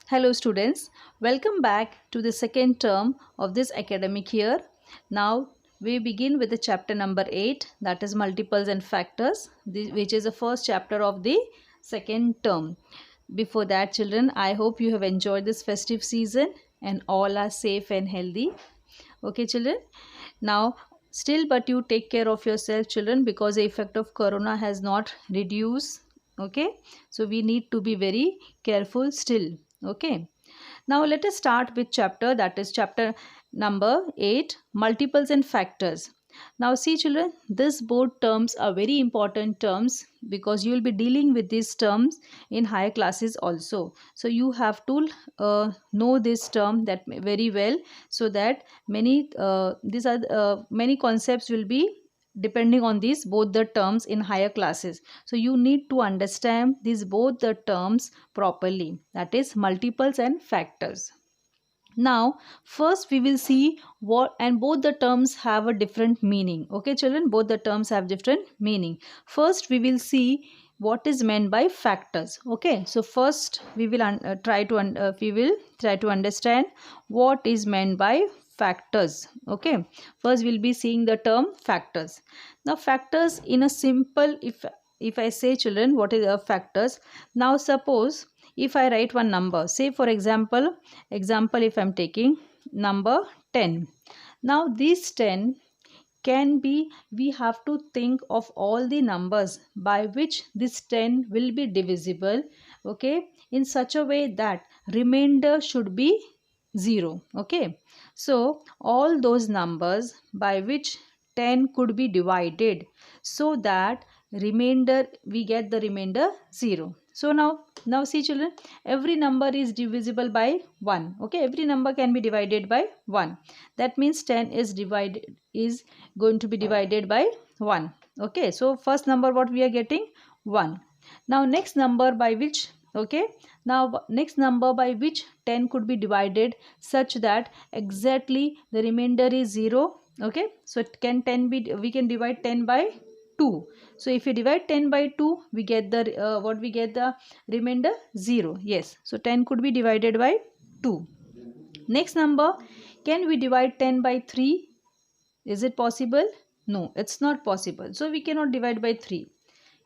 Hello students, welcome back to the second term of this academic year. Now we begin with the chapter number 8, that is multiples and factors, which is the first chapter of the second term. Before that children, I hope you have enjoyed this festive season and all are safe and healthy. Okay children, now still but you take care of yourself children, because the effect of corona has not reduced. Okay, so we need to be very careful still. Okay, now let us start with chapter, that is chapter number 8, multiples and factors. Now see children, these both terms are very important terms, because you will be dealing with these terms in higher classes also. So you have to know this term that very well, so that many concepts will be depending on these both the terms in higher classes. So you need to understand these both the terms properly, that is multiples and factors. Now first we will see what, and both the terms have a different meaning. Okay children, both the terms have different meaning. First we will see what is meant by factors. Okay, so first we will try to understand what is meant by factors. Okay, first we'll be seeing the term factors. Now factors in a simple, if I say children what is a factors. Now suppose if I write one number, say for example if I'm taking number 10. Now this 10 can be, we have to think of all the numbers by which this 10 will be divisible, okay, in such a way that remainder should be 0. Okay, so all those numbers by which 10 could be divided, so that remainder, we get the remainder 0. So now see children, every number is divisible by 1. Okay, every number can be divided by 1. That means 10 is going to be divided by 1. Okay, so first number what we are getting, 1. Now next number by which, okay, now next number by which 10 could be divided such that exactly the remainder is 0. Okay, so it can 10 be, we can divide 10 by 2. So if we divide 10 by 2, we get the what we get the remainder 0. Yes, so 10 could be divided by 2. Next number, can we divide 10 by 3? Is it possible? No, it's not possible. So we cannot divide by 3.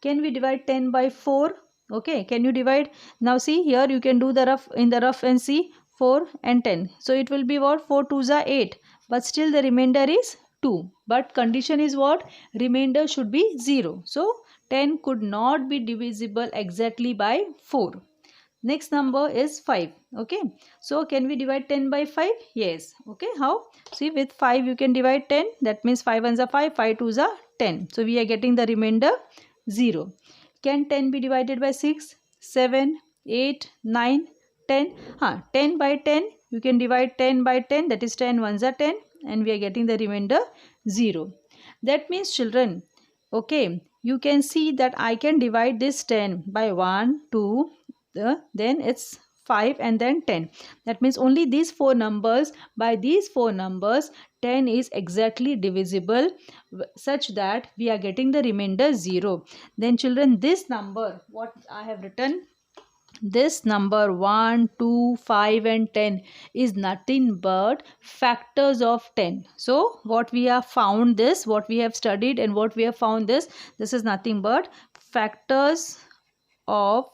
Can we divide 10 by 4? Okay, can you divide? Now see here, you can do the rough and see 4 and 10. So it will be what? 4 2s are 8. But still the remainder is 2. But condition is what? Remainder should be 0. So 10 could not be divisible exactly by 4. Next number is 5. Okay, so can we divide 10 by 5? Yes. Okay, how? See, with 5 you can divide 10. That means 5 ones are 5, 5 twos are 10. So we are getting the remainder 0. Can 10 be divided by 6, 7, 8, 9, 10? 10 by 10, you can divide 10 by 10, that is 10 ones are 10, and we are getting the remainder 0. That means children, okay, you can see that I can divide this 10 by 1, 2, then it's 5 and then 10. That means only these four numbers, by these four numbers 10 is exactly divisible such that we are getting the remainder 0. Then children, this number what I have written, this number 1, 2, 5 and 10 is nothing but factors of 10. So what we have found this, what we have studied and what we have found this is nothing but factors of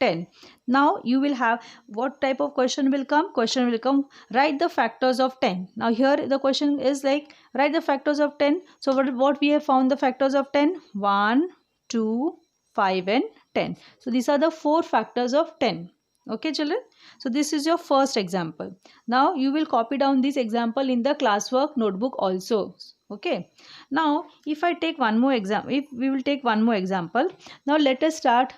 10. Now you will have, what type of question will come? Question will come, write the factors of 10. Now here the question is like, write the factors of 10. So what we have found the factors of 10? 1, 2, 5 and 10. So these are the four factors of 10. Okay children, so this is your first example. Now you will copy down this example in the classwork notebook also. Okay, now if I take one more example, if we will take one more example, now let us start,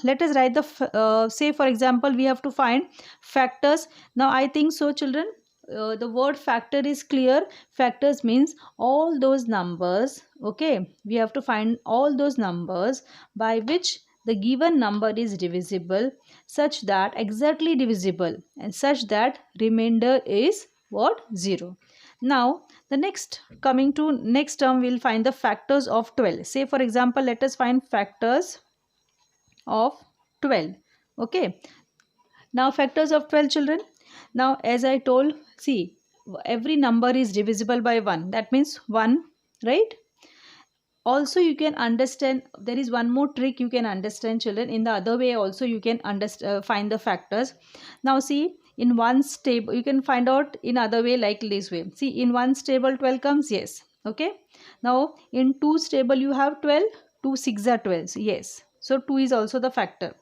let us write the say for example we have to find factors. Now I think so children, the word factor is clear. Factors means all those numbers. Okay, we have to find all those numbers by which the given number is divisible, such that exactly divisible, and such that remainder is what? 0. Now the next, coming to next term, we will find the factors of 12. Say for example, let us find factors of 12. Okay, Now factors of 12, children. Now as I told, see, every number is divisible by 1. That means 1, right? Also you can understand, there is one more trick you can understand, children. In the other way also you can understand, find the factors. Now see, in one table you can find out in other way, like this way. See, in one table 12 comes, yes, okay. Now in two table you have 12, 2 6 are 12, yes, so 2 is also the factor.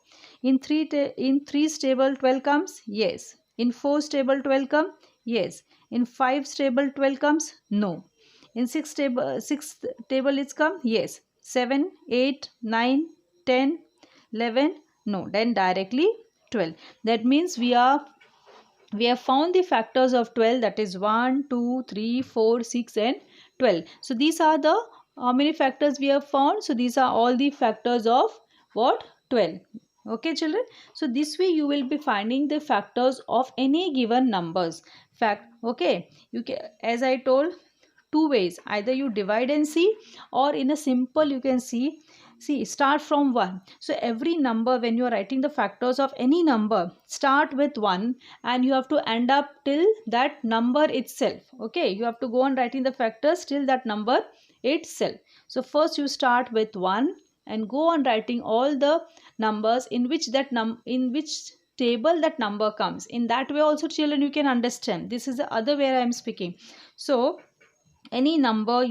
In three table 12 comes, yes. In four table 12 come, yes. In five table 12 comes, no. In sixth table it's come, yes. 7 8 9 10 11, no. Then directly 12. That means we have found the factors of 12, that is 1 2 3 4 6 and 12. So these are the how many factors we have found. So these are all the factors of what? 12. Okay children, so this way you will be finding the factors of any given numbers. Okay, you can, as I told, two ways, either you divide and see, or in a simple you can see start from 1. So every number, when you are writing the factors of any number, start with 1 and you have to end up till that number itself. Okay, you have to go on writing the factors till that number itself. So first you start with 1 and go on writing all the numbers in which in which table that number comes. In that way also, children, you can understand. This is the other way I am speaking. So any number,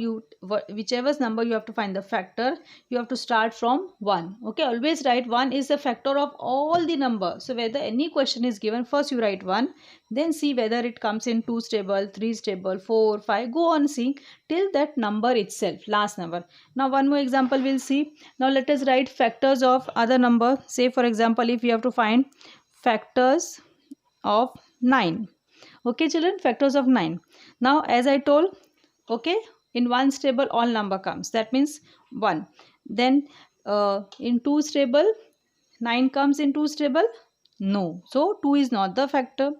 whichever number you have to find the factor, you have to start from 1. Okay, always write 1 is the factor of all the number. So whether any question is given, first you write 1, then see whether it comes in 2's table, 3's table, 4 5, go on seeing till that number itself, last number. Now one more example we'll see. Now let us write factors of other number. Say for example, if you have to find factors of 9. Okay children, factors of 9. Now as I told, okay, in one table all number comes, that means 1. Then in 2's table 9 comes in 2's table, no, so 2 is not the factor.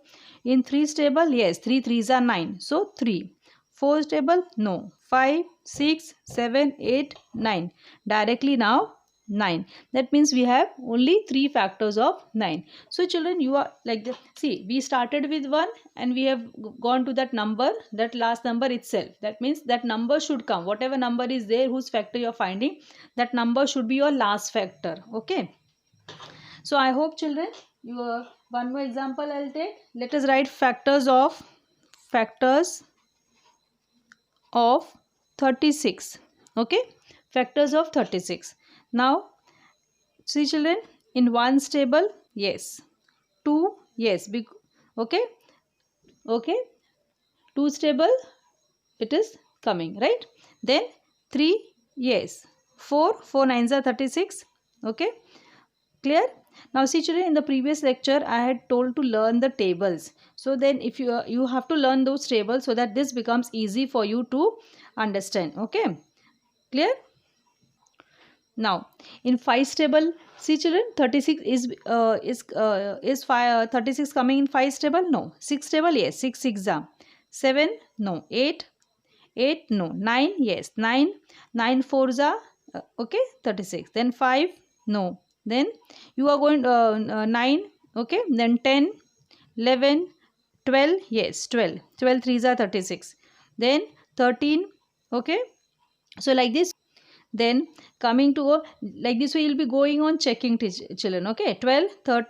In 3's table, yes, 3 3s are 9, so 3. 4's table, no. 5 6 7 8 9, directly now 9. That means we have only 3 factors of 9. So children, you are like this. See, we started with 1 and we have gone to that number, that last number itself. That means that number should come, whatever number is there whose factor you are finding, that number should be your last factor. Okay, so I hope children, you one more example I'll take. Let us write factors of 36. Okay, factors of 36. Now see children, in one table, yes, 2, yes, okay, okay, 2's table it is coming, right? Then 3, yes, 4 9s are 36. Okay, clear? Now see children, in the previous lecture I had told to learn the tables. So then if you have to learn those tables so that this becomes easy for you to understand. Okay, clear? Now in 5's table, see children, 36 is 36 coming in 5's table, no. 6's table, yes, 6 6 are 7, no. 8 no. 9, yes, 9 4s are okay, 36. Then 5, no. Then you are going 9, okay. Then 10 11 12, yes, 12 3s are 36. Then 13, okay. So like this, then coming to like this way, you'll be going on checking children. Okay, 12 12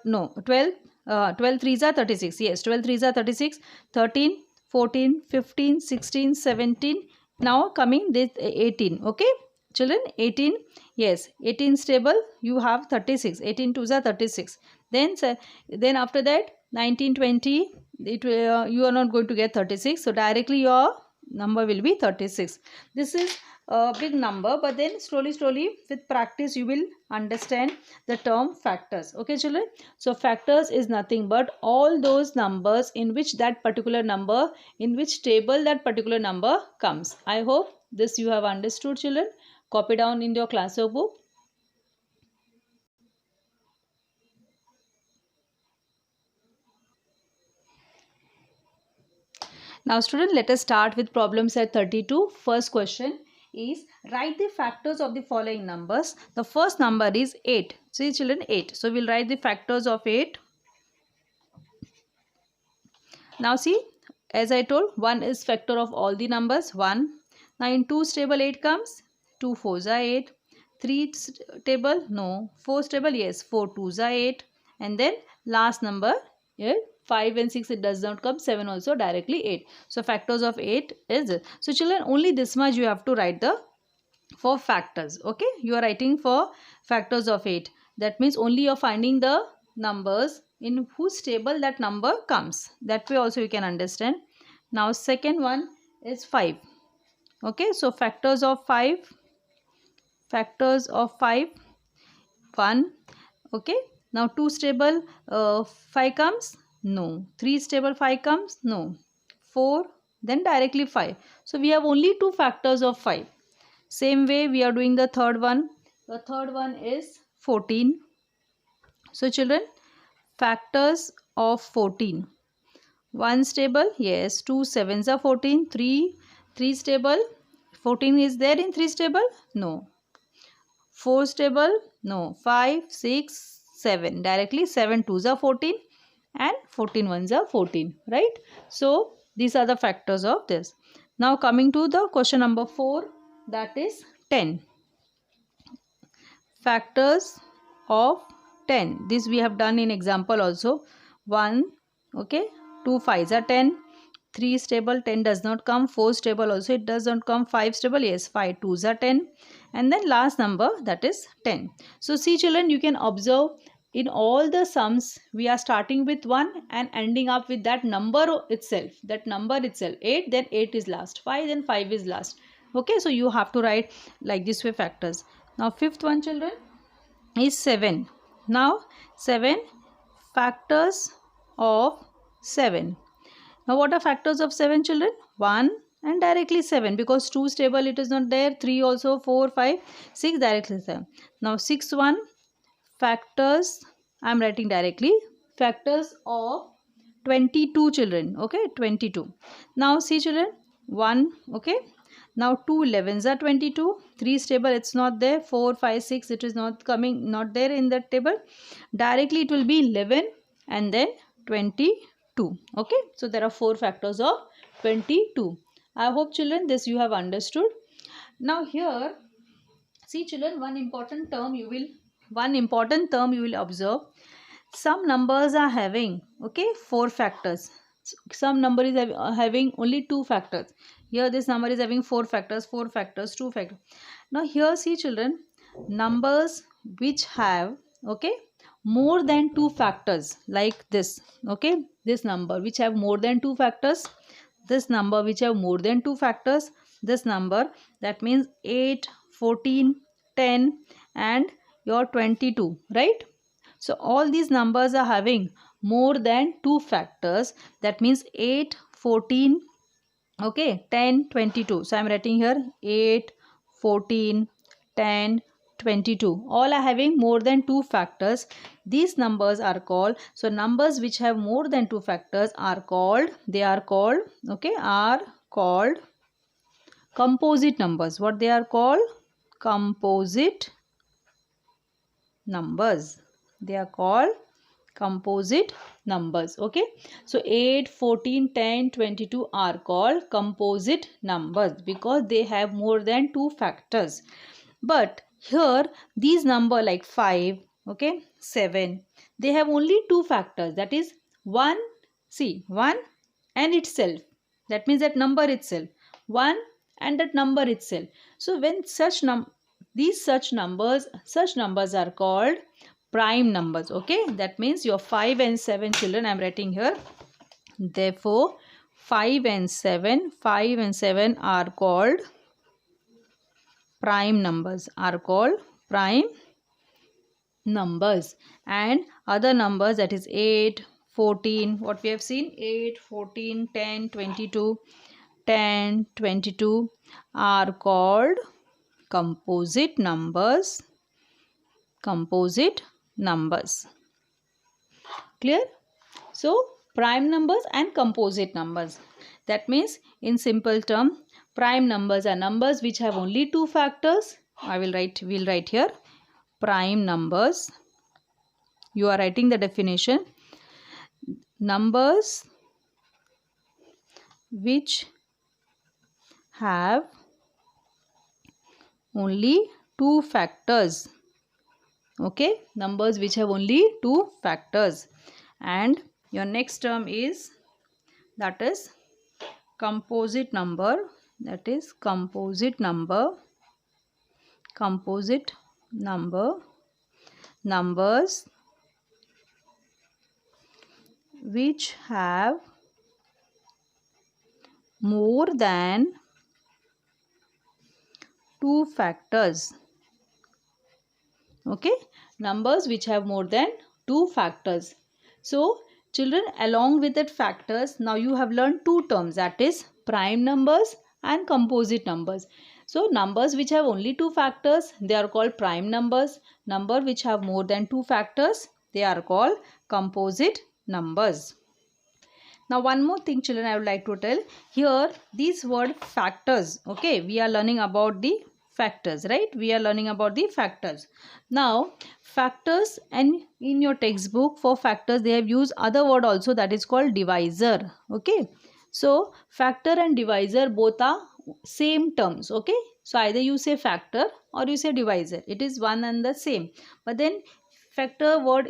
3s are 36, yes, 12 3s are 36. 13 14 15 16 17, now coming this 18. Okay children, 18, yes, 18 table you have 36, 18 2s are 36. Then after that 19 20, you are not going to get 36, so directly your number will be 36. This is a big number, but then slowly with practice you will understand the term factors. Okay children, so factors is nothing but all those numbers in which that particular number, in which table that particular number comes. I hope this you have understood children. Copy down in your class book. Now student, let us start with problem set 32. First question is, write the factors of the following numbers. The first number is 8. See children, 8. So we'll write the factors of 8. Now see, as I told, 1 is factor of all the numbers, 1. Now in 2's table 8 comes, 2 4s are 8. 3's table, no. 4's table, yes, 4 2s are 8. And then last number, yeah, 5 and 6 it does not come, 7 also directly 8. So factors of 8 is this. So children, only this much you have to write the for factors. Okay, you are writing for factors of 8. That means only you are finding the numbers in whose table that number comes. That way also you can understand. Now second one is 5. Okay, so factors of 5, 1. Okay, now 2's table 5 comes, no. 3's table 5 comes, no. 4, then directly 5. So we have only 2 factors of 5. Same way we are doing the third one. The third one is 14. So children, factors of 14. 1's table, yes, 2 7s are 14. 3's table, 14 is there in 3's table? No. 4's table, no. 5, 6, 7. Directly 7 2s are 14 and 14 1s are 14. Right? So these are the factors of this. Now coming to the question number 4, that is 10. Factors of 10. This we have done in example also. 1, okay, 2 5s are 10. 3's table 10 does not come. 4's table also it does not come. 5's table, yes, 5 2s are 10. And then last number, that is 10. So see children, you can observe in all the sums we are starting with 1 and ending up with that number itself. That number itself. 8, then 8 is last. 5, then 5 is last. Okay, so you have to write like this way factors. Now fifth one children is 7. Now 7, factors of 7. Now what are factors of 7 children? 1 and directly 7, because 2's table it is not there. 3 also, 4, 5, 6 directly 7. Now 6 1, factors, I am writing directly, factors of 22 children. Okay, 22. Now see children, 1, okay. Now 2 11s are 22. 3's table it's not there. 4 5 6 it is not coming, not there in that table. Directly it will be 11 and then 22. Okay, so there are 4 factors of 22. I hope children this you have understood. Now here see children, one important term you will observe. Some numbers are having, okay, 4 factors. Some number is having only 2 factors. Here this number is having 4 factors, 4 factors, 2 factors. Now here see children, numbers which have, okay, more than 2 factors like this. Okay, this number which have more than 2 factors, this number which have more than 2 factors, this number, that means 8, 14, 10 and your 22, right? So all these numbers are having more than 2 factors. That means 8, 14, okay, 10, 22. So I am writing here 8, 14, 10, 22. All are having more than 2 factors. These numbers are called, so numbers which have more than 2 factors are called, they are called, okay, are called composite numbers. What they are called? Composite numbers. They are called composite numbers. Okay, so 8, 14, 10, 22 are called composite numbers because they have more than 2 factors. But here these number like 5, okay, 7, they have only 2 factors, that is 1, see, 1 and itself, that means that number itself, 1 and that number itself. So when such numbers are called prime numbers. Okay, that means your 5 and 7 children, I am writing here. Therefore 5 and 7 are called prime numbers, and other numbers, that is 8, 14, what we have seen, 8, 14, 10, 22, 10, 22 are called composite numbers. Clear? So prime numbers and composite numbers. That means in simple term, prime numbers are numbers which have only 2 factors. We'll write here prime numbers. You are writing the definition. Numbers which have only two factors. Okay, numbers which have only two factors. And your next term is, that is composite number. That is composite number. Composite number. Numbers which have more than two factors. Okay, numbers which have more than two factors. So children, along with that factors, now you have learned two terms, that is prime numbers and composite numbers. So numbers which have only two factors, they are called prime numbers. Number which have more than two factors, they are called composite numbers. Now one more thing children, I would like to tell here, these word factors. Okay, we are learning about the factors, right? We are learning about the factors. Now factors, and in your textbook for factors they have used other word also, that is called divisor. Okay, so factor and divisor both are same terms. Okay, so either you say factor or you say divisor, it is one and the same. But then factor word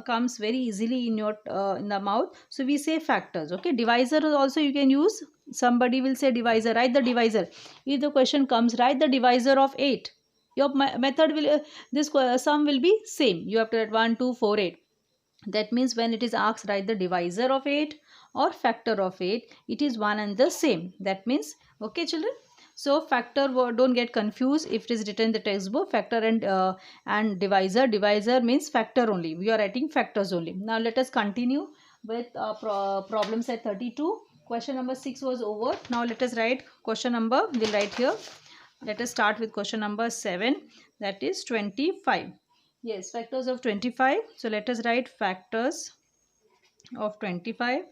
comes very easily in your in the mouth, so we say factors. Okay, divisor also you can use. Somebody will say divisor, write the divisor. If the question comes, write the divisor of 8, your method will this sum will be same. You have to write 1 2 4 8. That means when it is asked, write the divisor of 8 or factor of 8, it is one and the same. That means, okay children, so factor word, don't get confused if it is written in the textbook. Factor and divisor means factor only. We are writing factors only. Now let us continue with problem set 32. Question number 6 was over. Now let us write question number, we'll write here. Let us start with question number 7, that is 25. Yes, factors of 25. So let us write factors of 25.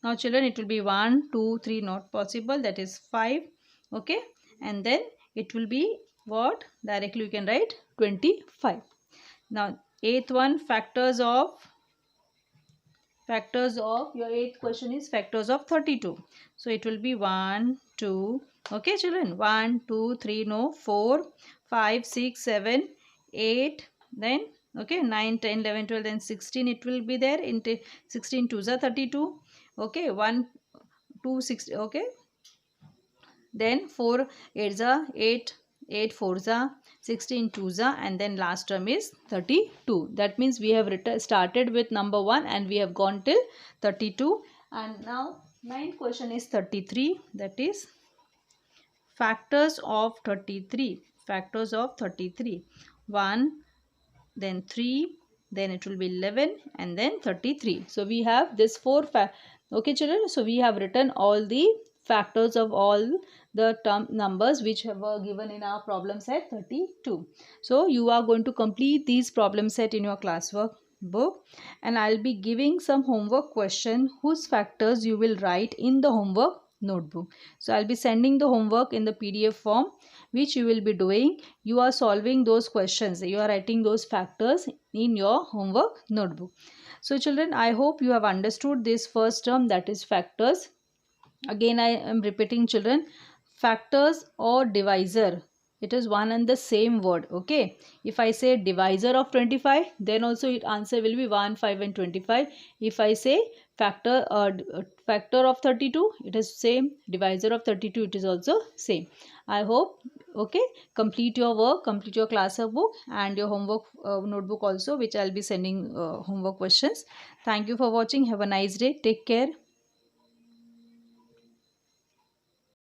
Now children, it will be 1 2 3, not possible, that is 5. Okay, and then it will be what, directly you can write 25. Now eighth one, factors of your eighth question is factors of 32. So it will be 1 2. Okay children, 1 2 3, no, 4 5 6 7 8, then okay 9 10 11 12, then 16 it will be there. Into 16 2s are 32. Okay, 1 2 6. Okay, then 4 8s are 8, 8 4s are 16 2s are, and then last term is 32. That means we have started with number 1 and we have gone till 32. And now ninth question is 33, that is factors of 33. Factors of 33, 1, then 3, then it will be 11, and then 33. So we have this 4 okay children, so we have written all the factors of all the term numbers which were given in our problem set 32. So you are going to complete these problem set in your classwork book, and I'll be giving some homework question whose factors you will write in the homework notebook. So I'll be sending the homework in the PDF form, which you will be doing. You are solving those questions, you are writing those factors in your homework notebook. So children, I hope you have understood this first term, that is factors. Again I am repeating children, factors or divisor, it is one and the same word. Okay, if I say divisor of 25, then also it answer will be 1 5 and 25. If I say factor factor of 32, it is same. Divisor of 32, it is also same. I hope, okay, complete your work, complete your class book and your homework notebook also, which I'll be sending homework questions. Thank you for watching. Have a nice day. Take care.